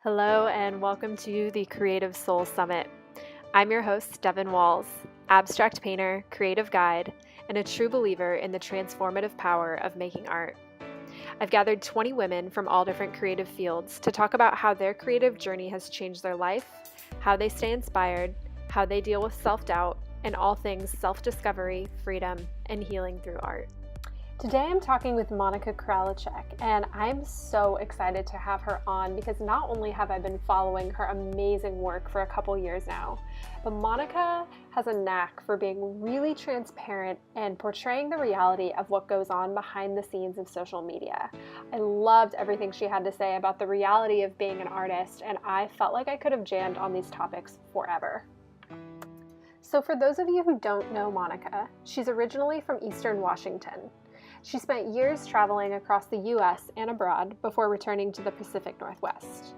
Hello and welcome to the Creative Soul Summit. I'm your host, Devin Walls, abstract painter, creative guide, and a true believer in the transformative power of making art. I've gathered 20 women from all different creative fields to talk about how their creative journey has changed their life, how they stay inspired, how they deal with self-doubt, and all things self-discovery, freedom, and healing through art. Today I'm talking with Monika Kralicek, and I'm so excited to have her on because not only have I been following her amazing work for a couple years now, but Monika has a knack for being really transparent and portraying the reality of what goes on behind the scenes of social media. I loved everything she had to say about the reality of being an artist, and I felt like I could have jammed on these topics forever. So for those of you who don't know Monika, she's originally from Eastern Washington. She spent years traveling across the U.S. and abroad before returning to the Pacific Northwest.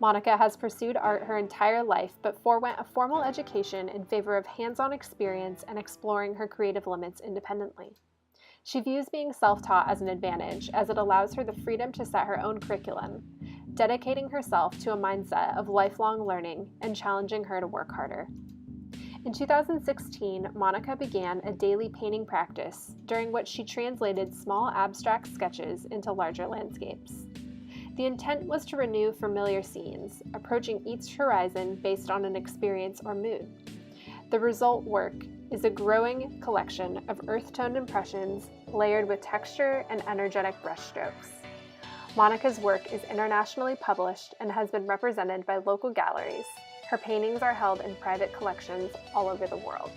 Monika has pursued art her entire life, but forewent a formal education in favor of hands-on experience and exploring her creative limits independently. She views being self-taught as an advantage, as it allows her the freedom to set her own curriculum, dedicating herself to a mindset of lifelong learning and challenging her to work harder. In 2016, Monika began a daily painting practice, during which she translated small abstract sketches into larger landscapes. The intent was to renew familiar scenes, approaching each horizon based on an experience or mood. The result work is a growing collection of earth-toned impressions layered with texture and energetic brushstrokes. Monika's work is internationally published and has been represented by local galleries. Her paintings are held in private collections all over the world.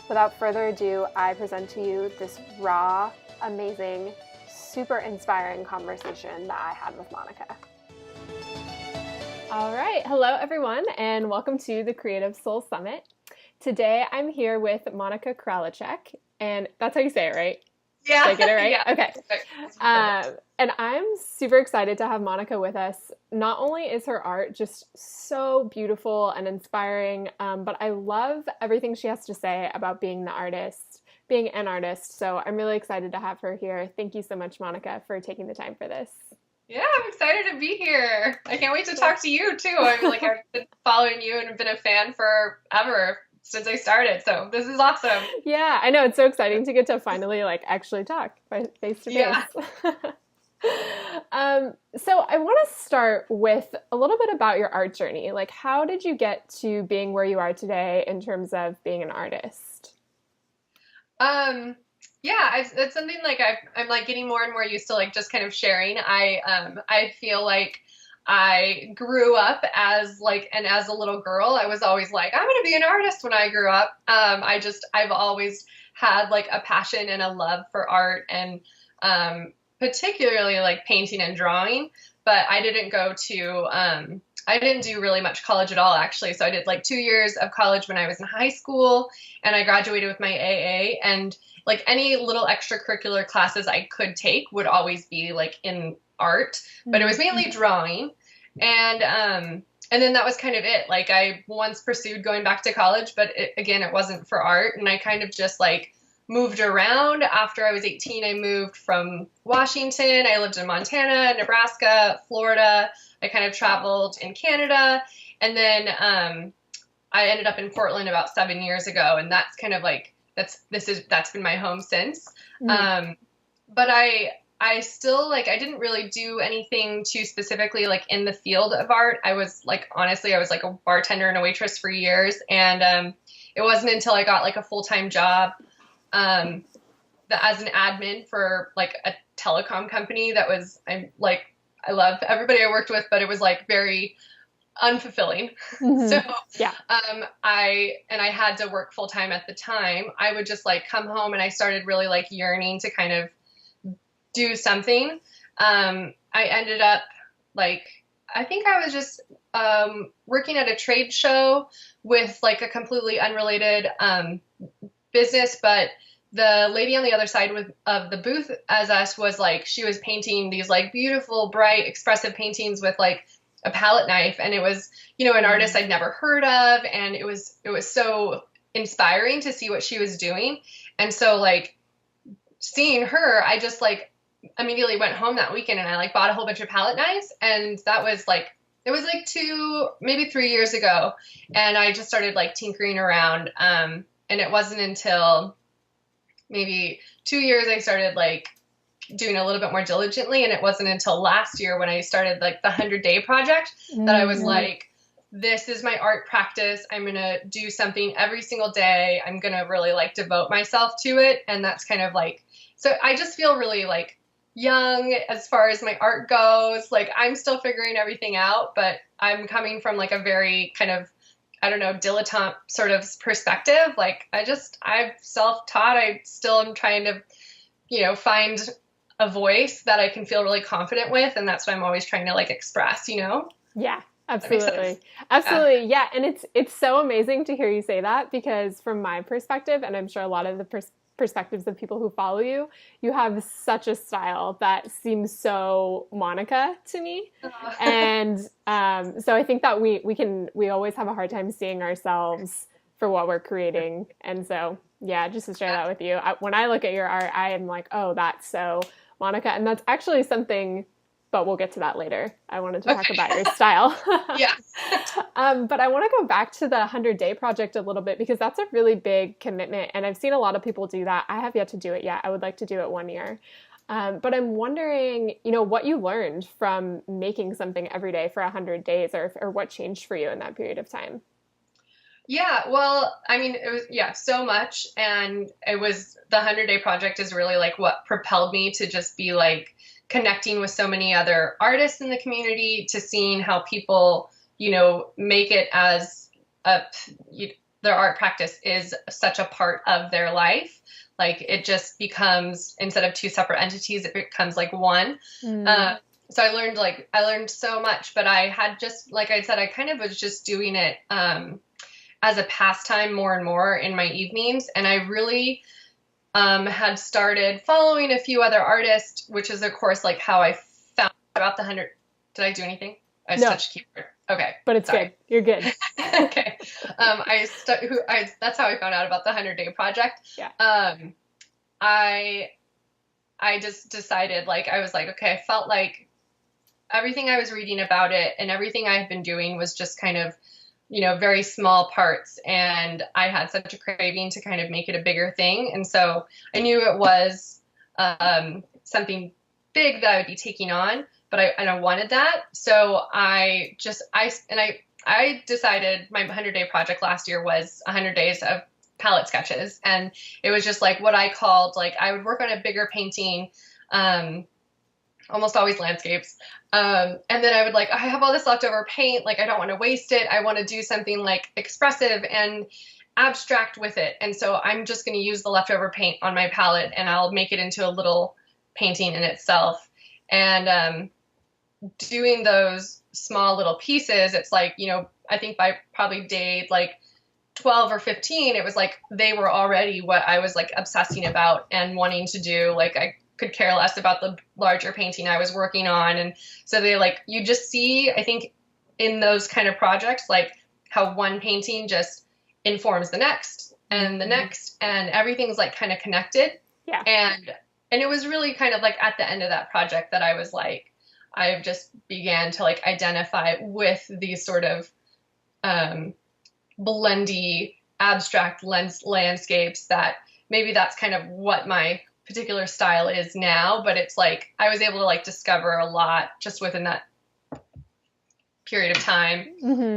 Without further ado, I present to you this raw, amazing, super inspiring conversation that I had with Monika. All right, hello everyone, and welcome to the Creative Soul Summit. Today I'm here with Monika Kralicek, and that's how you say it, right? Yeah. Did I get it right? Yeah. Okay. And I'm super excited to have Monika with us. Not only is her art just so beautiful and inspiring, but I love everything she has to say about being an artist. So I'm really excited to have her here. Thank you so much, Monika, for taking the time for this. Yeah, I'm excited to be here. I can't wait to talk to you too. I've been following you and been a fan forever since I started. So this is awesome. Yeah, I know. It's so exciting to get to finally actually talk face to face. Yeah. So I want to start with a little bit about your art journey. How did you get to being where you are today in terms of being an artist? Yeah, it's something I'm getting more and more used to just kind of sharing. I feel like I grew up as a little girl, I was always I'm going to be an artist when I grew up. I've always had a passion and a love for art and, particularly painting and drawing, but I didn't I didn't do really much college at all, actually. So I did 2 years of college when I was in high school, and I graduated with my AA, and any little extracurricular classes I could take would always be in art, but it was mainly drawing. And then that was kind of it. I once pursued going back to college, but it wasn't for art. And I kind of just moved around. After I was 18, I moved from Washington. I lived in Montana, Nebraska, Florida. I kind of traveled in Canada. And then I ended up in Portland about 7 years ago. And that's kind of that's been my home since. Mm-hmm. But I still I didn't really do anything too specifically in the field of art. I was honestly, I was a bartender and a waitress for years. And it wasn't until I got a full-time job as an admin for a telecom company that was, I love everybody I worked with, but it was very unfulfilling. Mm-hmm. So yeah. I had to work full time at the time. I would just come home, and I started really yearning to kind of do something. I ended up I think I was just working at a trade show with a completely unrelated business, but the lady on the other side of the booth as us was she was painting these beautiful, bright, expressive paintings with a palette knife, and it was an artist I'd never heard of, and it was so inspiring to see what she was doing. And so seeing her, I just immediately went home that weekend, and I bought a whole bunch of palette knives, and that was It was like maybe 3 years ago, and I just started like tinkering around. And it wasn't until maybe 2 years I started like doing a little bit more diligently, and it wasn't until last year when I started like the 100-day project that I was like, this is my art practice. I'm going to do something every single day. I'm going to really like devote myself to it. And that's kind of like, so I just feel really like young as far as my art goes. Like I'm still figuring everything out, but I'm coming from like a very kind of, I don't know, dilettante sort of perspective. Like I've self-taught. I still am trying to, find a voice that I can feel really confident with. And that's what I'm always trying to like express, Yeah, absolutely. Absolutely. Yeah. And it's so amazing to hear you say that, because from my perspective, and I'm sure a lot of the perspectives of people who follow you, you have such a style that seems so Monika to me. And so I think that we always have a hard time seeing ourselves for what we're creating. And so, yeah, just to share that with you, when I look at your art, I am like, oh, that's so Monika. And that's actually something, but we'll get to that later. I wanted to talk about your style. Yeah. But I want to go back to the 100-day project a little bit, because that's a really big commitment. And I've seen a lot of people do that. I have yet to do it yet. I would like to do it one year. But I'm wondering, what you learned from making something every day for 100 days, or what changed for you in that period of time. Yeah, well, I mean, it was, so much. And it was the 100-day project is really like what propelled me to just be like connecting with so many other artists in the community, to seeing how people, make it as their art practice is such a part of their life. Like it just becomes, instead of two separate entities, it becomes like one. So I learned so much, but I had just, like I said, I kind of was just doing it, as a pastime more and more in my evenings. And I really had started following a few other artists, which is, of course, like how I found out about the 100. Did I do anything? I No. touched keyboard. Okay. But it's sorry. good. You're good. Okay. That's how I found out about the 100-day project. Yeah. I just decided, like, I was like, okay, I felt like everything I was reading about it and everything I had been doing was just kind of, very small parts. And I had such a craving to kind of make it a bigger thing. And so I knew it was something big that I would be taking on, but I wanted that. So I decided my 100-day project last year was 100 days of palette sketches. And it was just like what I called, like, I would work on a bigger painting, almost always landscapes. And then I would I have all this leftover paint. Like, I don't want to waste it. I want to do something like expressive and abstract with it. And so I'm just going to use the leftover paint on my palette and I'll make it into a little painting in itself. And, doing those small little pieces, it's like, I think by probably day 12 or 15, it was like they were already what I was like obsessing about and wanting to do. Like, I could care less about the larger painting I was working on. And so you just see, I think, in those kind of projects, like how one painting just informs the next and the next, and everything's like kind of connected. Yeah. And it was really kind of like at the end of that project that I was like, I just began to like identify with these sort of blendy, abstract landscapes, that maybe that's kind of what my particular style is now. But it's like I was able to like discover a lot just within that period of time,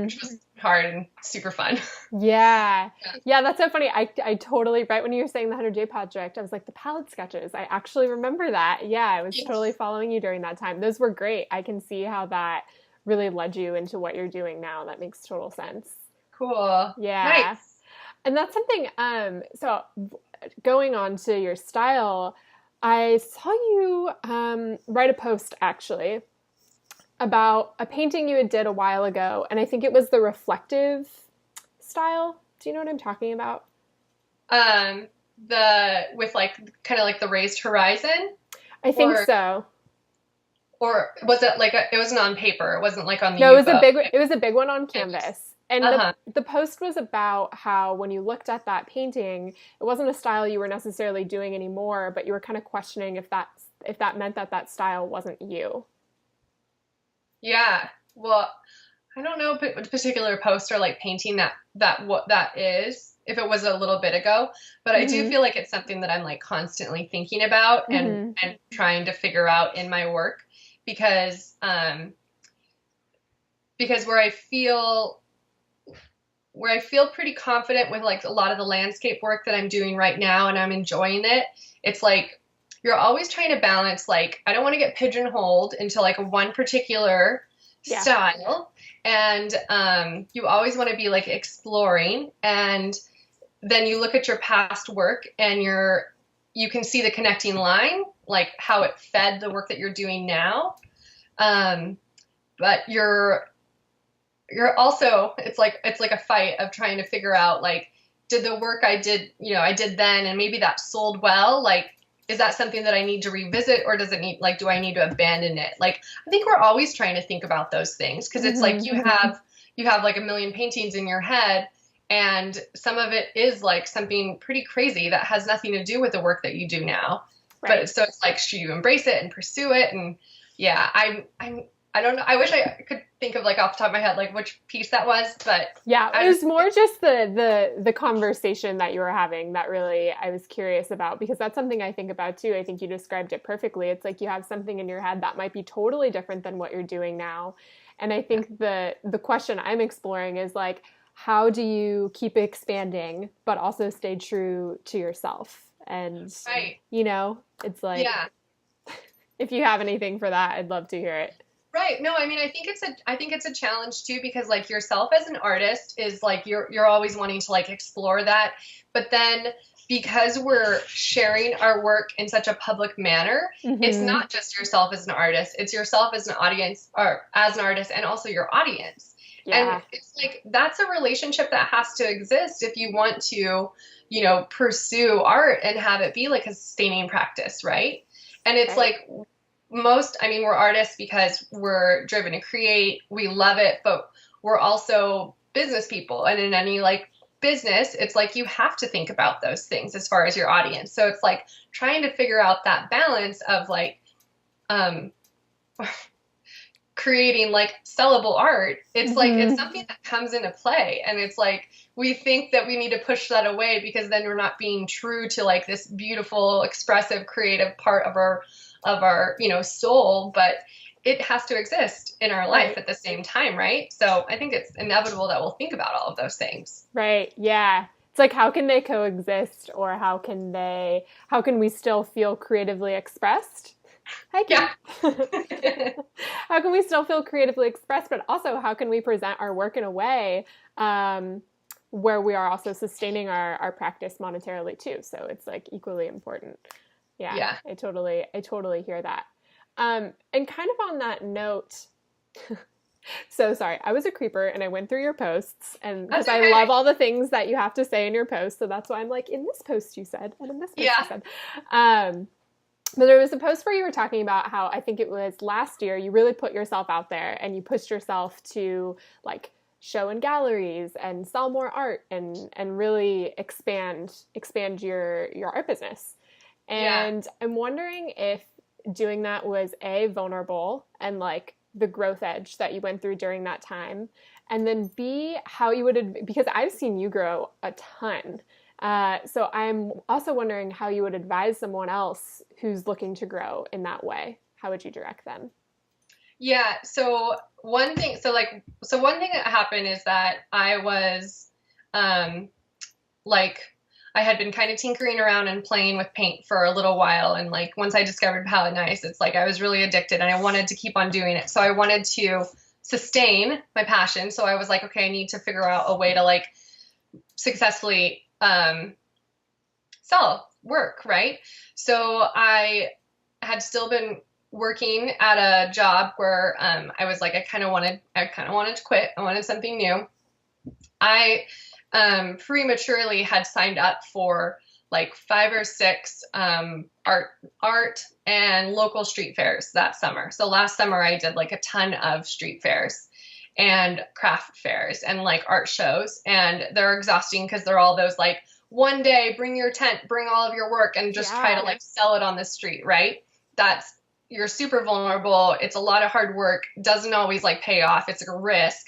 which was hard and super fun. Yeah, that's so funny. I totally, right when you were saying the 100-day project, I was like, the palette sketches, I actually remember that. Yeah, I was totally following you during that time. Those were great. I can see how that really led you into what you're doing now. That makes total sense. Cool. Yeah. Nice. And that's something, so going on to your style, I saw you write a post actually about a painting you had did a while ago, and I think it was the reflective style. Do you know what I'm talking about? With like kind of like the raised horizon. I think so. Or was it like it wasn't on paper? It wasn't like on the. No, it was a big one on canvas. And the post was about how when you looked at that painting, it wasn't a style you were necessarily doing anymore, but you were kind of questioning if that meant that style wasn't you. Yeah. well, I don't know a particular post or like painting that what that is, if it was a little bit ago, but I do Mm-hmm. feel like it's something that I'm like constantly thinking about Mm-hmm. and trying to figure out in my work because because where I feel pretty confident with like a lot of the landscape work that I'm doing right now and I'm enjoying it, it's like you're always trying to balance like I don't want to get pigeonholed into like a one particular Yeah. style and you always want to be like exploring and then you look at your past work and you can see the connecting line like how it fed the work that you're doing now um, but you're also it's like a fight of trying to figure out like did the work I did I did then and maybe that sold well like is that something that I need to revisit or does it need like do I need to abandon it like I think we're always trying to think about those things because it's like Mm-hmm. you have like a million paintings in your head and some of it is like something pretty crazy that has nothing to do with the work that you do now Right. but so it's like should you embrace it and pursue it and yeah I don't know. I wish I could think of like off the top of my head like which piece that was, but Yeah, it I was just more just the conversation that you were having that really I was curious about because that's something I think about too. I think you described it perfectly. It's like you have something in your head that might be totally different than what you're doing now. And I think the question I'm exploring is like how do you keep expanding but also stay true to yourself? And right. it's like Yeah. if you have anything for that, I'd love to hear it. Right. No, I mean I think it's a challenge too because like yourself as an artist is like you're always wanting to like explore that. But then because we're sharing our work in such a public manner, it's Mhm. not just yourself as an artist, it's yourself as an audience or as an artist and also your audience. And Yeah. it's like that's a relationship that has to exist if you want to, pursue art and have it be like a sustaining practice, right? And it's Right. like I mean, we're artists because we're driven to create, we love it, but we're also business people. And in any like business, it's like you have to think about those things as far as your audience. So it's like trying to figure out that balance of like um, creating like sellable art. It's like it's Mhm. something that comes into play. And it's like we think that we need to push that away because then we're not being true to like this beautiful, expressive, creative part of our soul, but it has to exist in our life Right. at the same time, right? So I think it's inevitable that we'll think about all of those things. Right. Yeah. It's like how can they coexist or how can we still feel creatively expressed? Hi, Yeah. kitty. How can we still feel creatively expressed, but also how can we present our work in a way where we are also sustaining our practice monetarily too? So it's like equally important. Yeah, Yeah. I totally hear that. And kind of on that note, so sorry, I was a creeper and I went through your posts and because That's I okay. love all the things that you have to say in your posts. So that's why I'm like, in this post you said, and in this post you Yeah. said. But there was a post where you were talking about how I think it was last year you really put yourself out there and you pushed yourself to like show in galleries and sell more art and really expand your art business. Yeah. And I'm wondering if doing that was A, vulnerable and like the growth edge that you went through during that time. And then B, how you would, because I've seen you grow a ton. So I'm also wondering how you would advise someone else who's looking to grow in that way. How would you direct them? Yeah. So one thing that happened is that I was um like I had been kind of tinkering around and playing with paint for a little while and like once I discovered palette knives it's like I was really addicted and I wanted to keep on doing it so I wanted to sustain my passion so I was like okay I need to figure out a way to like successfully sell work right so I had still been working at a job where I was like I kind of wanted to quit I wanted something new I prematurely had signed up for like 5 or 6 art and local street fairs that summer. So last summer I did like a ton of street fairs and craft fairs and like art shows and they're exhausting because they're all those like one day bring your tent, bring all of your work and just try to Yeah. like sell it on the street, right? That's you're super vulnerable. It's a lot of hard work. Doesn't always like pay off. It's a risk.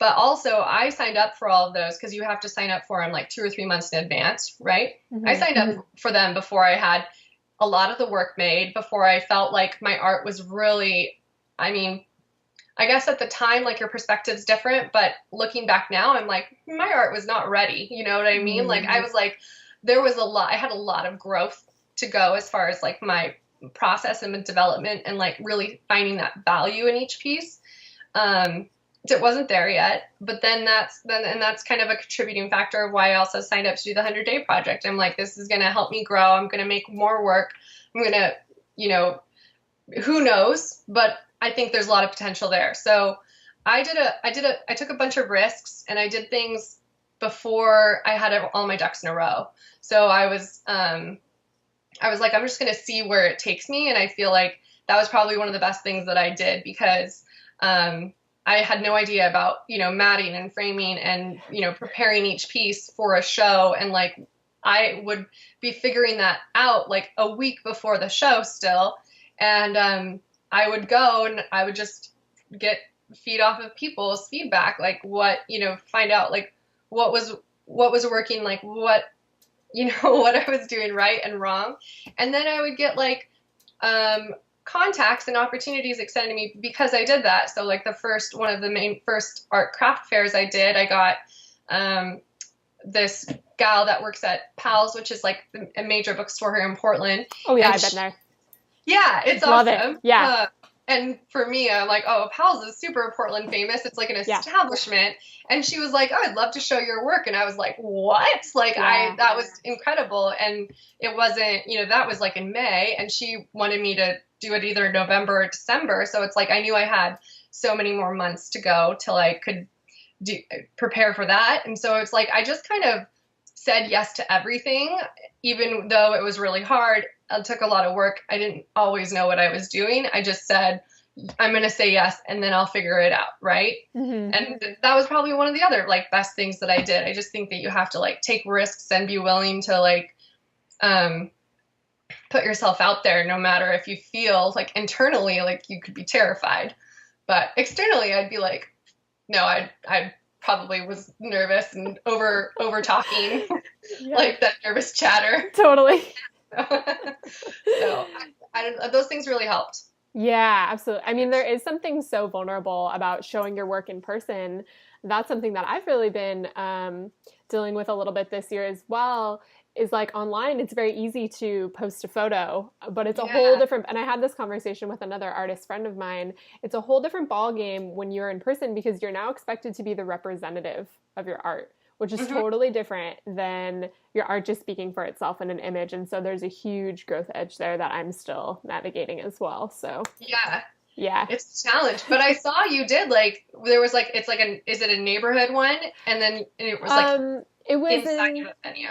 But also, I signed up for all of those because you have to sign up for them like 2 or 3 months in advance, right? I signed up for them before I had a lot of the work made, before I felt like my art was really, I mean, I guess at the time, like your perspective's different, but looking back now, I'm like, my art was not ready. You know what I mean? Like I was like, there was a lot, I had a lot of growth to go as far as like my process and development and like really finding that value in each piece. It wasn't there yet, but then that's kind of a contributing factor of why I also signed up to do the 100-day project. I'm like, this is going to help me grow. I'm going to make more work. I'm going to, you know, who knows, but I think there's a lot of potential there. So I took a bunch of risks, and I did things before I had all my ducks in a row. So I was like, I'm just going to see where it takes me. And I feel like that was probably one of the best things that I did, because, I had no idea about, you know, matting and framing and, you know, preparing each piece for a show. And like, I would be figuring that out like a week before the show still. And, I would go and I would just get feed off of people's feedback, like what, you know, find out like what was working, like what, you know, what I was doing right and wrong. And then I would get like, contacts and opportunities extended to me because I did that. So like one of the main first art craft fairs I did, I got this gal that works at Pals, which is like a major bookstore here in Portland. Oh yeah, I've been there. Yeah, it's Love awesome. It. Yeah. And for me, I'm like, oh, Pals is super Portland famous. It's like an establishment. And she was like, oh, I'd love to show your work. And I was like, what? Like, that was incredible. And it wasn't, you know, that was like in May. And she wanted me to do it either November or December. So it's like, I knew I had so many more months to go till I could prepare for that. And so it's like, I just kind of said yes to everything, even though it was really hard. It took a lot of work. I didn't always know what I was doing. I just said, I'm going to say yes, and then I'll figure it out. Right. Mm-hmm. And that was probably one of the other like best things that I did. I just think that you have to like take risks and be willing to like, put yourself out there, no matter if you feel like internally, like you could be terrified, but externally I'd be like, no, I probably was nervous and over talking, like that nervous chatter. Totally. So those things really helped. Yeah, absolutely. I mean, there is something so vulnerable about showing your work in person. That's something that I've really been dealing with a little bit this year as well, is like online, it's very easy to post a photo, but it's a whole different, and I had this conversation with another artist friend of mine, it's a whole different ball game when you're in person, because you're now expected to be the representative of your art, which is totally different than your art just speaking for itself in an image. And so there's a huge growth edge there that I'm still navigating as well. So yeah, it's a challenge. But I saw you did like, there was like, it's like is it a neighborhood one? And then it was like it was inside of a venue.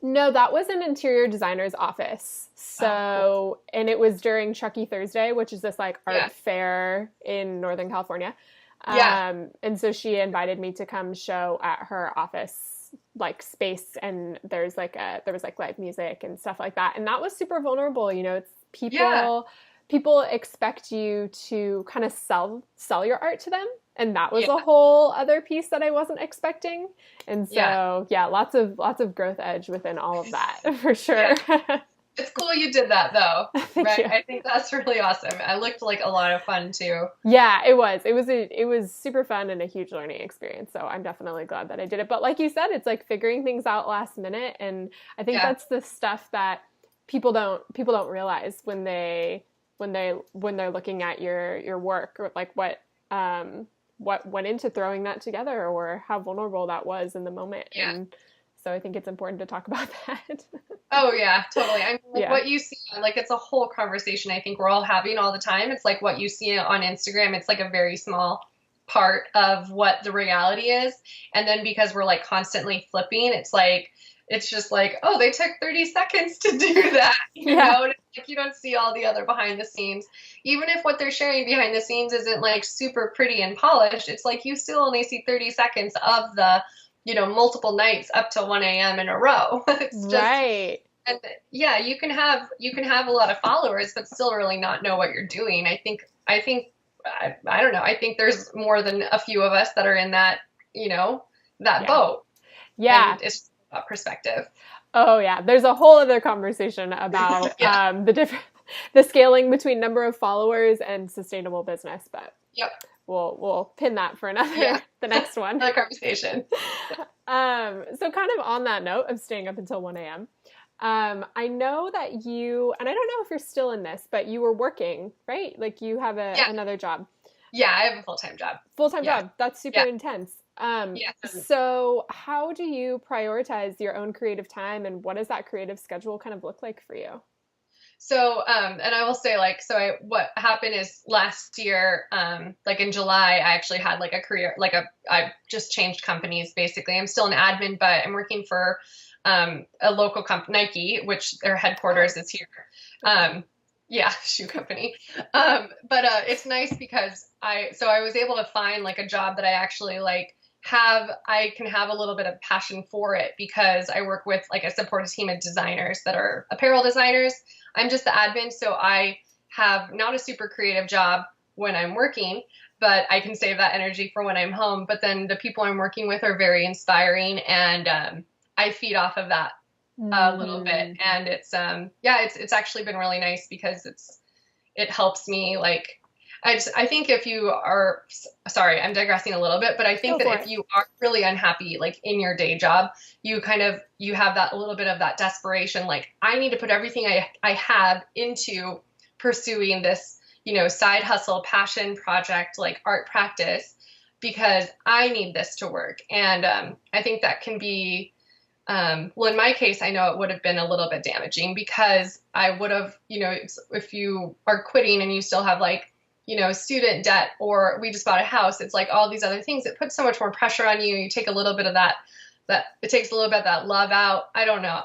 No, that was an interior designer's office. So, and it was during Chucky Thursday, which is this like art fair in Northern California. And so she invited me to come show at her office, like space. And there was like live music and stuff like that. And that was super vulnerable. You know, it's people expect you to kind of sell your art to them. And that was a whole other piece that I wasn't expecting. And so, lots of growth edge within all of that, for sure. Yeah. It's cool you did that, though. Thank you. I think that's really awesome. It looked like a lot of fun, too. Yeah, it was. It was super fun and a huge learning experience. So I'm definitely glad that I did it. But like you said, it's like figuring things out last minute. And I think that's the stuff that people don't realize when they're looking at your work, or like what went into throwing that together, or how vulnerable that was in the moment. Yeah. And so I think it's important to talk about that. Oh yeah, totally. I mean, what you see, like it's a whole conversation I think we're all having all the time. It's like what you see on Instagram, it's like a very small part of what the reality is. And then because we're like constantly flipping, it's just like, oh, they took 30 seconds to do that. You know, and it's like you don't see all the other behind the scenes. Even if what they're sharing behind the scenes isn't like super pretty and polished, it's like you still only see 30 seconds of the, you know, multiple nights up to 1 a.m. in a row. It's just, And yeah, you can have a lot of followers, but still really not know what you're doing. I don't know. I think there's more than a few of us that are in that, that Yeah. boat. Yeah. And it's about perspective. Oh yeah. There's a whole other conversation about Yeah. the scaling between number of followers and sustainable business, but Yep. we'll pin that for Yeah. the next one. Another conversation. So kind of on that note of staying up until 1 a.m. I know that you, and I don't know if you're still in this, but you were working, right? Like you have another job. Yeah, I have a full-time job. Full-time Yeah. job. That's super intense. Yeah. So how do you prioritize your own creative time, and what does that creative schedule kind of look like for you? So, and I will say, like, what happened is last year, like in July, I actually had like a career, I just changed companies basically. I'm still an admin, but I'm working for a local company, Nike, which their headquarters is here. Yeah, shoe company. But it's nice because I was able to find like a job that I actually like I can have a little bit of passion for it because I work with, like, I support a team of designers that are apparel designers. I'm just the admin, so I have not a super creative job when I'm working, but I can save that energy for when I'm home. But then the people I'm working with are very inspiring, and I feed off of that a little bit. And it's actually been really nice because it helps me, like, I think if you are, sorry, I'm digressing a little bit, but I think that if you are really unhappy, like in your day job, you have that a little bit of that desperation, like, I need to put everything I have into pursuing this, side hustle, passion project, like art practice, because I need this to work. And I think that can be, well, in my case, I know it would have been a little bit damaging because I would have, if you are quitting and you still have, like, student debt, or we just bought a house, it's like all these other things that put so much more pressure on you. You take a little bit of that it takes a little bit of that love out. I don't know.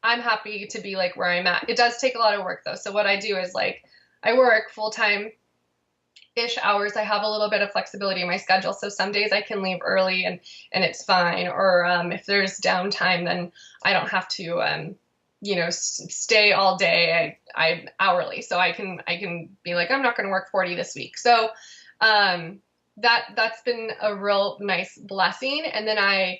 I'm happy to be like where I'm at. It does take a lot of work though. So what I do is, like, I work full-time ish hours. I have a little bit of flexibility in my schedule. So some days I can leave early and it's fine. Or if there's downtime, then I don't have to, stay all day. I'm hourly, so I can be like, I'm not going to work 40 this week. So that's been a real nice blessing. And then I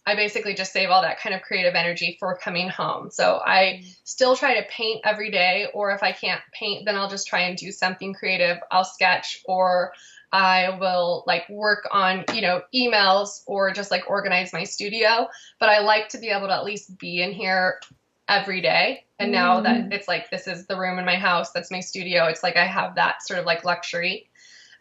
basically just save all that kind of creative energy for coming home. So I still try to paint every day, or if I can't paint, then I'll just try and do something creative. I'll sketch, or I will, like, work on, emails, or just like organize my studio. But I like to be able to at least be in here every day. And now that it's like, this is the room in my house, that's my studio, it's like I have that sort of like luxury.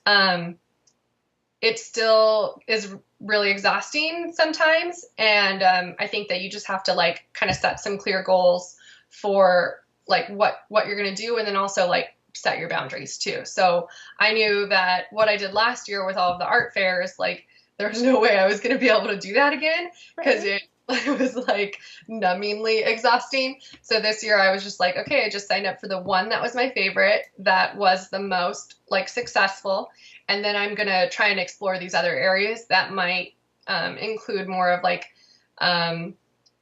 It still is really exhausting sometimes. And I think that you just have to, like, kind of set some clear goals for, like, what you're going to do. And then also, like, set your boundaries too. So I knew that what I did last year with all of the art fairs, like, there's no way I was going to be able to do that again, because it was, like, numbingly exhausting. So this year I was just like, okay, I just signed up for the one that was my favorite, that was the most, like, successful. And then I'm going to try and explore these other areas that might include more of, like,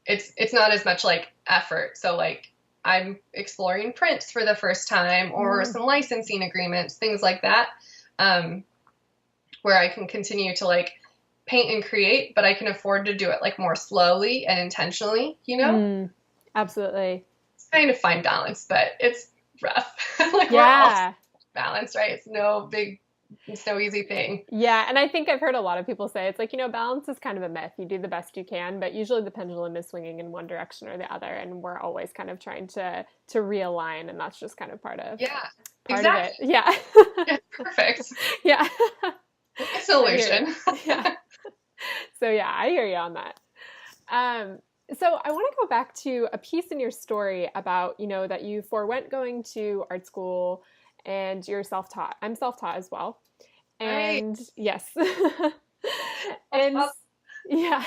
it's not as much, like, effort. So, like, I'm exploring prints for the first time, or some licensing agreements, things like that, where I can continue to, like, paint and create, but I can afford to do it, like, more slowly and intentionally, Absolutely. It's kind of fine balance, but it's rough. Like, yeah. We're all balance, right? It's no easy thing. Yeah. And I think I've heard a lot of people say it's like, balance is kind of a myth. You do the best you can, but usually the pendulum is swinging in one direction or the other. And we're always kind of trying to realign. And that's just kind of part of it. Yeah. Yeah, perfect. Yeah. Solution. Yeah. So yeah, I hear you on that. So I want to go back to a piece in your story about, that you forewent going to art school and you're self-taught. I'm self-taught as well. And right. Yes. And yeah.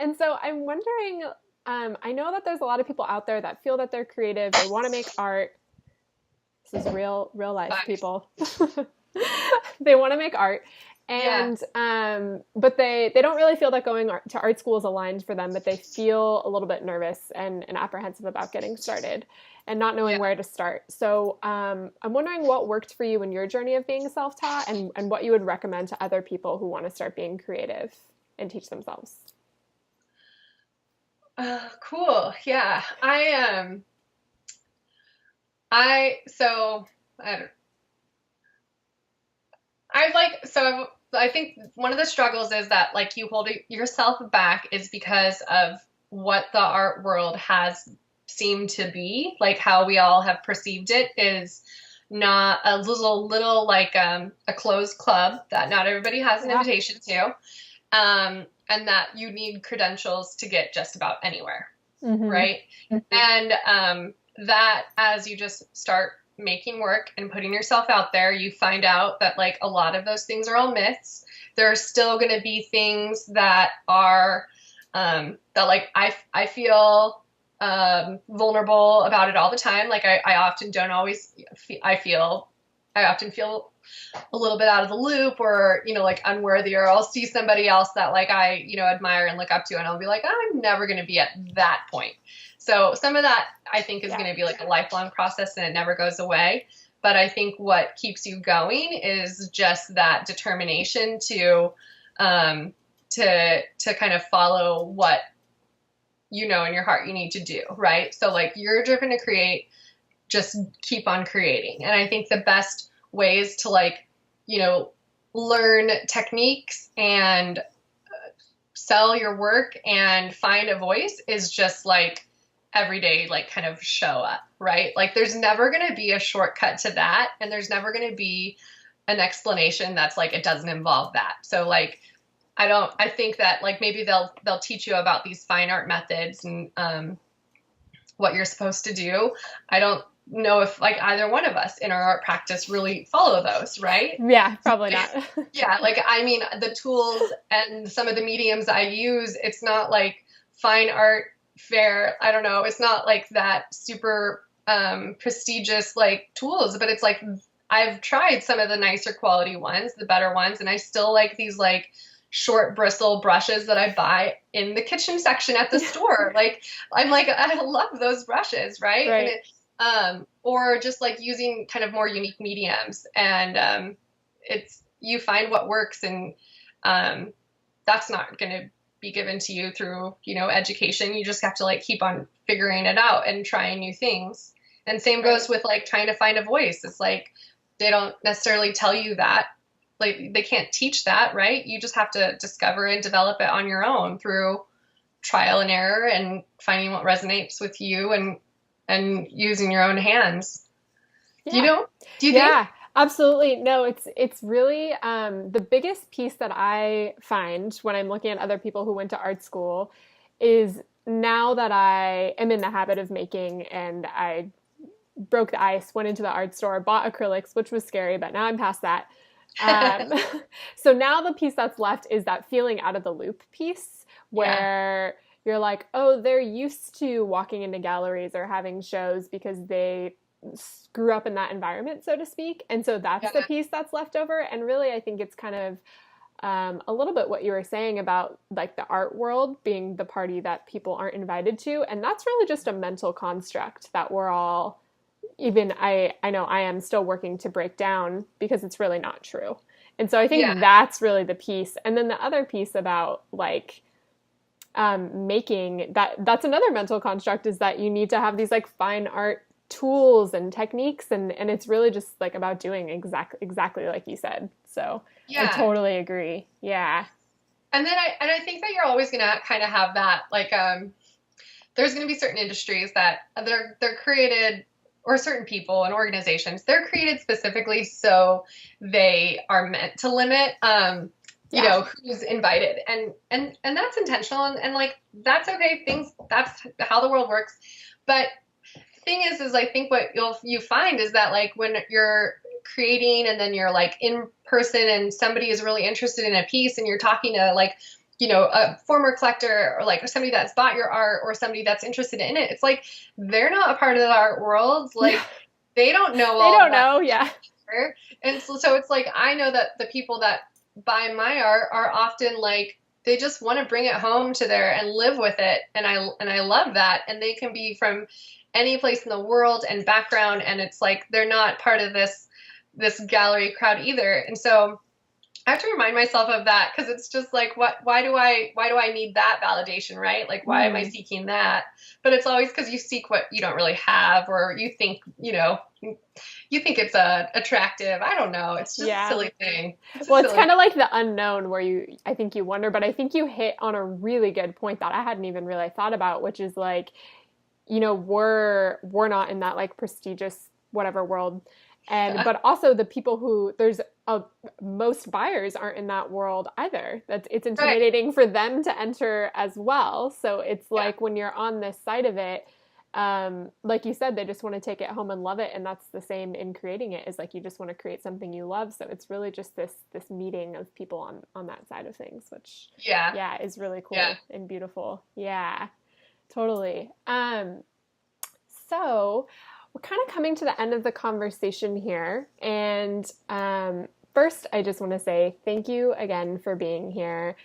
And so I'm wondering, I know that there's a lot of people out there that feel that they're creative. They want to make art. This is real life, people. They want to make art. And, but they don't really feel that going to art school is aligned for them, but they feel a little bit nervous and apprehensive about getting started and not knowing where to start. So, I'm wondering what worked for you in your journey of being self-taught and what you would recommend to other people who want to start being creative and teach themselves. Cool. Yeah. I think one of the struggles is that like you hold yourself back is because of what the art world has seemed to be, like how we all have perceived it is not a little like a closed club that not everybody has an invitation to, and that you need credentials to get just about anywhere, right? And that as you just start making work and putting yourself out there, you find out that like a lot of those things are all myths. There are still going to be things that are that like I feel vulnerable about it all the time. Like I often don't always I often feel a little bit out of the loop or, like unworthy, or I'll see somebody else that like I, admire and look up to, and I'll be like, I'm never going to be at that point. So some of that I think is going to be like a lifelong process and it never goes away. But I think what keeps you going is just that determination to kind of follow what in your heart you need to do, right? So like you're driven to create, just keep on creating. And I think the best ways to like, learn techniques and sell your work and find a voice is just like every day, like kind of show up, right? Like there's never going to be a shortcut to that. And there's never going to be an explanation that's like, it doesn't involve that. So like, I think that like maybe they'll teach you about these fine art methods and what you're supposed to do. I don't know if like either one of us in our art practice really follow those, right? Yeah, probably not. Yeah, like I mean the tools and some of the mediums I use, it's not like fine art fair. I don't know. It's not like that super prestigious like tools, but it's like I've tried some of the nicer quality ones, the better ones, and I still like these like short bristle brushes that I buy in the kitchen section at the store. Like I'm like, I love those brushes, right? And or just like using kind of more unique mediums, and you find what works, and that's not going to be given to you through education. You just have to like keep on figuring it out and trying new things. And same goes with like trying to find a voice. It's like they don't necessarily tell you that. Like they can't teach that, right? You just have to discover and develop it on your own through trial and error and finding what resonates with you and using your own hands. Yeah. Do you think? Absolutely. No, it's really the biggest piece that I find when I'm looking at other people who went to art school is now that I am in the habit of making, and I broke the ice, went into the art store, bought acrylics, which was scary, but now I'm past that. So now the piece that's left is that feeling out of the loop piece where you're like, oh, they're used to walking into galleries or having shows because they grew up in that environment, so to speak. And so that's the piece that's left over. And really, I think it's kind of a little bit what you were saying about like the art world being the party that people aren't invited to. And that's really just a mental construct that we're all, even I know I am still working to break down, because it's really not true. And so I think that's really the piece. And then the other piece about like making that's another mental construct, is that you need to have these like fine art tools and techniques, and it's really just like about doing exactly like you said. So I totally agree. Yeah. And then I think that you're always gonna kind of have that like there's gonna be certain industries that they're created, or certain people and organizations, they're created specifically so they are meant to limit who's invited, and that's intentional, and like that's okay. That's how the world works. But the thing is I think what you find is that like when you're creating and then you're like in person and somebody is really interested in a piece and you're talking to like a former collector or like somebody that's bought your art or somebody that's interested in it, it's like they're not a part of the art world. Like they don't know all they don't know. Yeah. And so it's like I know that the people that buy my art are often like they just want to bring it home to there and live with it, and I love that. And they can be from any place in the world and background, and it's like they're not part of this gallery crowd either. And so I have to remind myself of that, because it's just like, why do I need that validation, right? Like, why am I seeking that? But it's always because you seek what you don't really have, or you think, you think it's attractive. I don't know. It's just a silly thing. It's kind of like the unknown, where I think you wonder, but I think you hit on a really good point that I hadn't even really thought about, which is like, we're not in that like prestigious whatever world. And, but also the people who most buyers aren't in that world either. It's intimidating for them to enter as well. So it's like when you're on this side of it, like you said, they just want to take it home and love it. And that's the same in creating it, is like, you just want to create something you love. So it's really just this meeting of people on that side of things, which is really cool and beautiful. Yeah, totally. So we're kind of coming to the end of the conversation here. And first, I just want to say thank you again for being here.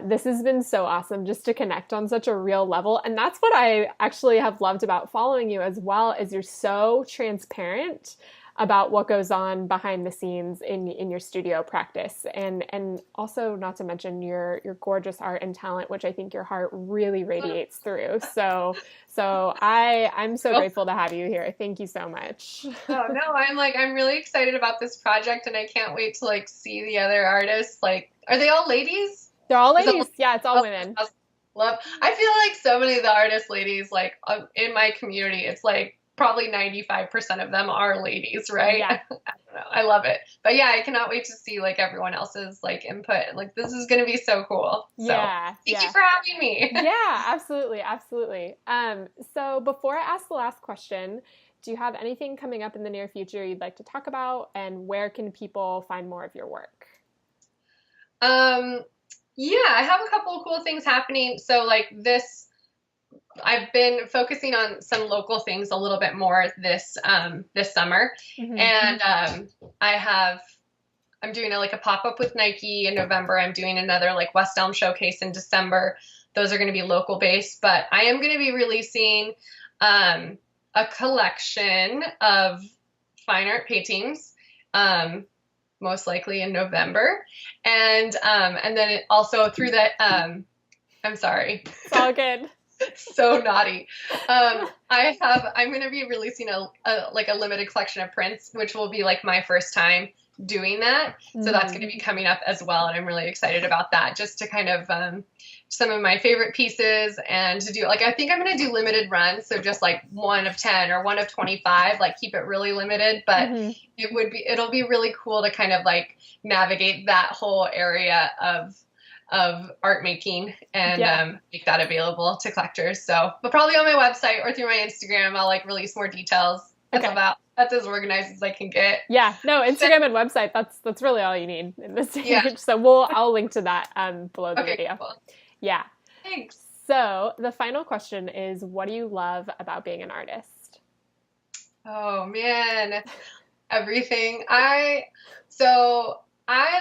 This has been so awesome, just to connect on such a real level. And that's what I actually have loved about following you as well, is you're so transparent about what goes on behind the scenes in your studio practice. And also, not to mention your gorgeous art and talent, which I think your heart really radiates through. So I'm so grateful to have you here. Thank you so much. Oh no, I'm really excited about this project, and I can't wait to like see the other artists. Like, are they all ladies? They're all ladies. Yeah, it's all women. I feel like so many of the artist ladies, like in my community, it's like probably 95% of them are ladies, right? Yeah. I don't know. I love it. But yeah, I cannot wait to see like everyone else's like input. Like, this is going to be so cool. So thank you for having me. Yeah, absolutely. Absolutely. So before I ask the last question, do you have anything coming up in the near future you'd like to talk about, and where can people find more of your work? Yeah, I have a couple of cool things happening. So like I've been focusing on some local things a little bit more this summer. Mm-hmm. And I'm doing a pop-up with Nike in November. I'm doing another like West Elm showcase in December. Those are going to be local based, but I am going to be releasing a collection of fine art paintings, most likely in November. And then also through that, I'm sorry. It's all good. So naughty. I'm going to be releasing a limited collection of prints, which will be like my first time doing that. So that's going to be coming up as well. And I'm really excited about that, just to kind of, some of my favorite pieces, and to do I think I'm going to do limited runs. So just like 1 of 10 or 1 of 25, like keep it really limited, but it'll be really cool to kind of like navigate that whole area of art making and make that available to collectors. So, but probably on my website or through my Instagram, I'll like release more details. That's as organized as I can get. Yeah, no, Instagram and website, that's really all you need in this stage. Yeah. So I'll link to that below the video. Cool. Yeah. Thanks. So the final question is, what do you love about being an artist? Oh man, everything. I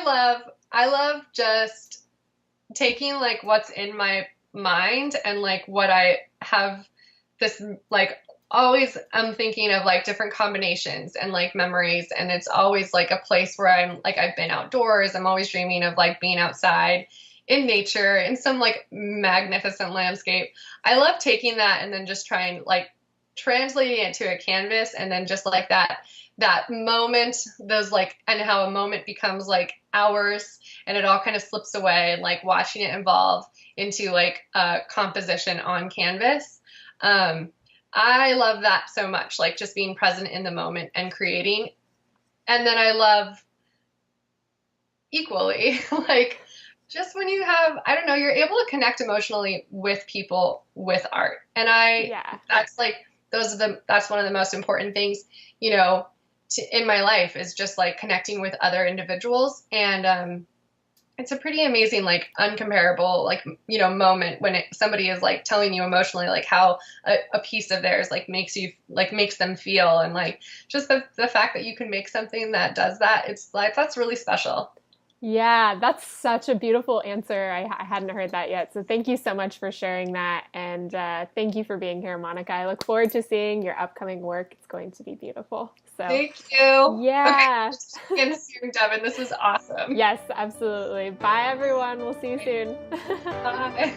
love just taking like what's in my mind, and like what I have this like always I'm thinking of like different combinations and like memories, and it's always like a place where I'm like, I've been outdoors. I'm always dreaming of like being outside in nature, in some like magnificent landscape. I love taking that and then just trying like translating it to a canvas, and then just like that moment, those like, and how a moment becomes like hours, and it all kind of slips away, and like watching it evolve into like a composition on canvas. I love that so much, like just being present in the moment and creating. And then I love equally like just when you have, I don't know, you're able to connect emotionally with people with art. And that's like, that's one of the most important things, in my life, is just like connecting with other individuals. And, it's a pretty amazing, like uncomparable, like, moment when somebody is like telling you emotionally, like how a piece of theirs like makes them feel. And like, just the fact that you can make something that does that, it's like, that's really special. Yeah, that's such a beautiful answer. I hadn't heard that yet. So thank you so much for sharing that. And thank you for being here, Monica. I look forward to seeing your upcoming work. It's going to be beautiful. So, Thank you. Okay, yeah. again soon, Devin. This was awesome. Yes, absolutely. Bye, everyone. We'll see you soon. Bye.